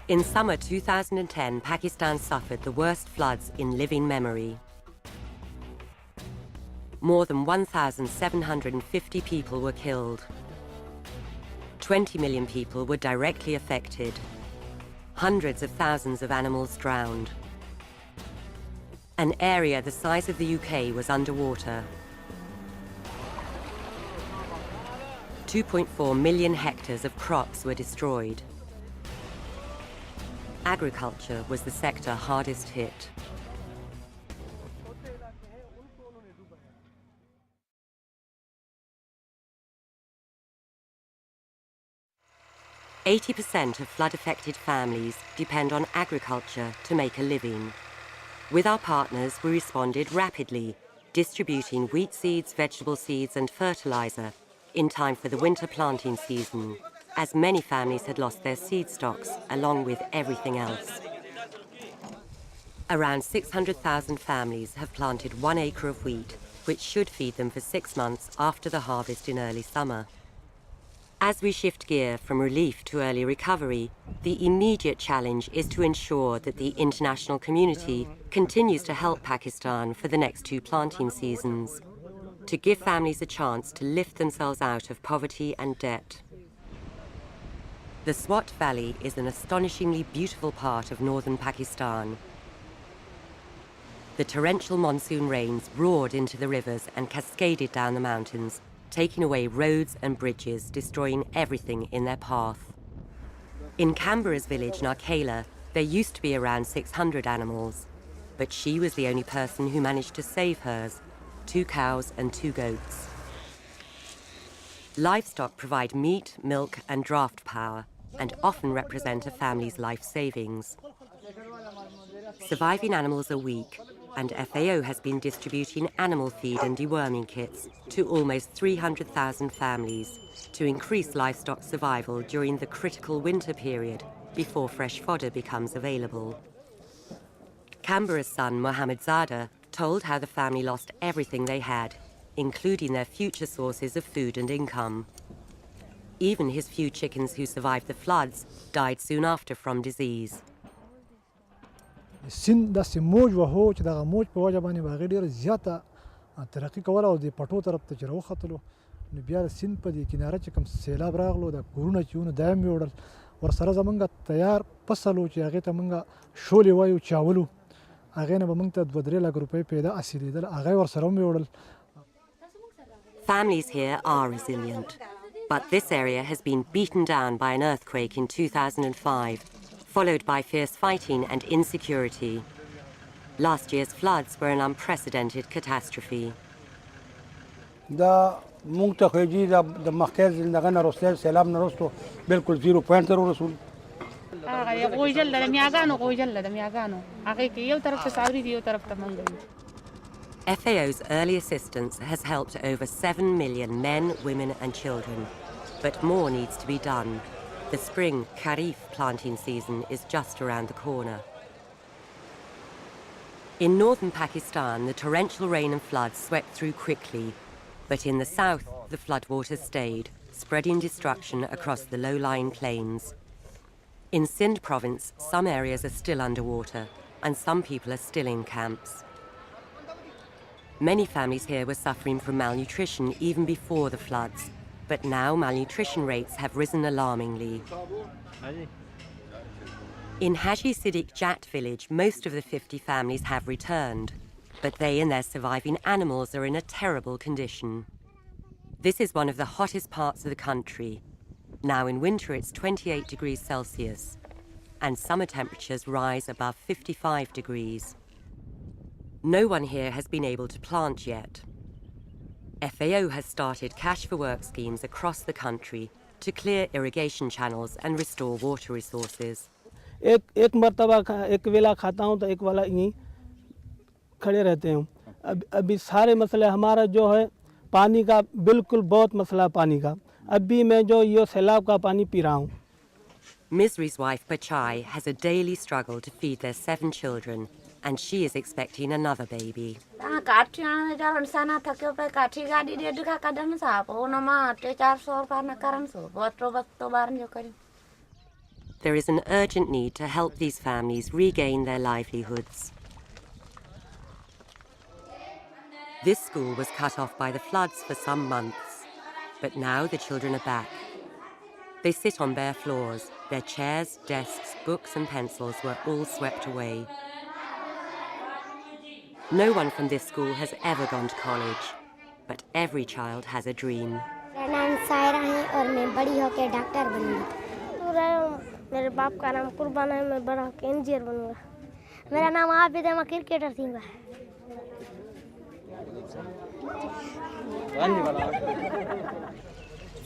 In summer 2010, Pakistan suffered the worst floods in living memory. More than 1,750 people were killed. 20 million people were directly affected. Hundreds of thousands of animals drowned. An area the size of the UK was underwater. 2.4 million hectares of crops were destroyed. Agriculture was the sector hardest hit. %80% of flood-affected families depend on agriculture to make a living. With our partners, we responded rapidly, distributing wheat seeds, vegetable seeds and fertilizer in time for the winter planting season, as many families had lost their seed stocks along with everything else. Around 600,000 families have planted 1 acre of wheat, which should feed them for 6 months after the harvest in early summer. As we shift gear from relief to early recovery, the immediate challenge is to ensure that the international community continues to help Pakistan for the next 2 planting seasons, to give families a chance to lift themselves out of poverty and debt. The Swat Valley is an astonishingly beautiful part of northern Pakistan. The torrential monsoon rains roared into the rivers and cascaded down the mountains, taking away roads and bridges, destroying everything in their path. In Canberra's village, Narkela, there used to be around 600 animals, but she was the only person who managed to save hers, 2 cows and 2 goats. Livestock provide meat, milk and draft power, and often represent a family's life savings. Surviving animals are weak, and FAO has been distributing animal feed and deworming kits to almost 300,000 families to increase livestock survival during the critical winter period before fresh fodder becomes available. Canberra's son, Mohammed Zada, told how the family lost everything they had, including their future sources of food and income. Even his few chickens who survived the floods died soon after from disease. سین داسې موج وهو چې دغه موج په وجه باندې به هغې ډېره زیاته ترقي کوله او د پټو طرف ته چې راوختلو نو بیا د سیند په دې کناره چې کوم سیلاب راغلو د کورونه چې وو نو دا یې هم ویوړل ورسره زمونږ تیار فصل و چې هغې ته مونږ شولې وایو چاول و هغې نه به مونږ ته 2-3 لک روپۍ پیدا حاصلېدل هغه یې ورسره هم ویوړل. Families here are resilient, but this area has been beaten down by an earthquake in 2005. Followed by fierce fighting and insecurity. Last year's floods were an unprecedented catastrophe. دا مونږ ته خو جي د مخکې زندګۍ نه وروسته سیلاب نه وروسته بالکل 0 پوینټ ته ورسول. هغه یو غوجل د میاګانو هغه کې یو طرف ته ساوري دی یو طرف ته منګوي. FAO's early assistance has helped over 7 million men, women and children, but more needs to be done. The spring Kharif planting season is just around the corner. In northern Pakistan, the torrential rain and floods swept through quickly, but in the south, the floodwaters stayed, spreading destruction across the low-lying plains. In Sindh province, some areas are still underwater, and some people are still in camps. Many families here were suffering from malnutrition even before the floods, but now malnutrition rates have risen alarmingly. In Haji Siddiq Jat village, most of the 50 families have returned, but they and their surviving animals are in a terrible condition. This is one of the hottest parts of the country. Now in winter it's 28 degrees Celsius, and summer temperatures rise above 55 degrees. No one here has been able to plant yet. FAO has started cash for work schemes across the country to clear irrigation channels and restore water resources. एक मर्तबा एक वेला खाता हूँ तो एक वाला यहीं खड़े रहते हैं. अभी सारे मसले हमारा जो है पानी का बिल्कुल बहुत मसला पानी का. अभी मैं जो ये सैलाब का पानी पी रहा हूँ. Misri's wife Pachai has a daily struggle to feed their 7 children, and she is expecting another baby. there is an urgent need to help these families regain their livelihoods. This school was cut off by the floods for some months, but now the children are back. They sit on bare floors. Their chairs, desks, books and pencils were all swept away. No one from this school has ever gone to college, but every child has a dream. मेरा नाम सायरा है और मैं बड़ी होकर doctor बनूंगी। मेरे बाप का नाम कुर्बान है, मैं बड़ा होकर इंजीनियर बनूंगा। मेरा नाम आबिद है, मैं cricketer थींगा।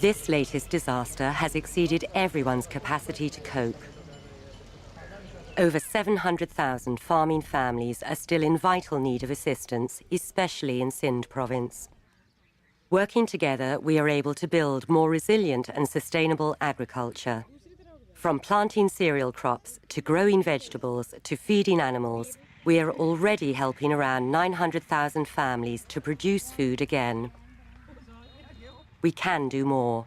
This latest disaster has exceeded everyone's capacity to cope. Over 700,000 farming families are still in vital need of assistance, especially in Sindh province. Working together, we are able to build more resilient and sustainable agriculture. From planting cereal crops to growing vegetables to feeding animals, we are already helping around 900,000 families to produce food again. We can do more.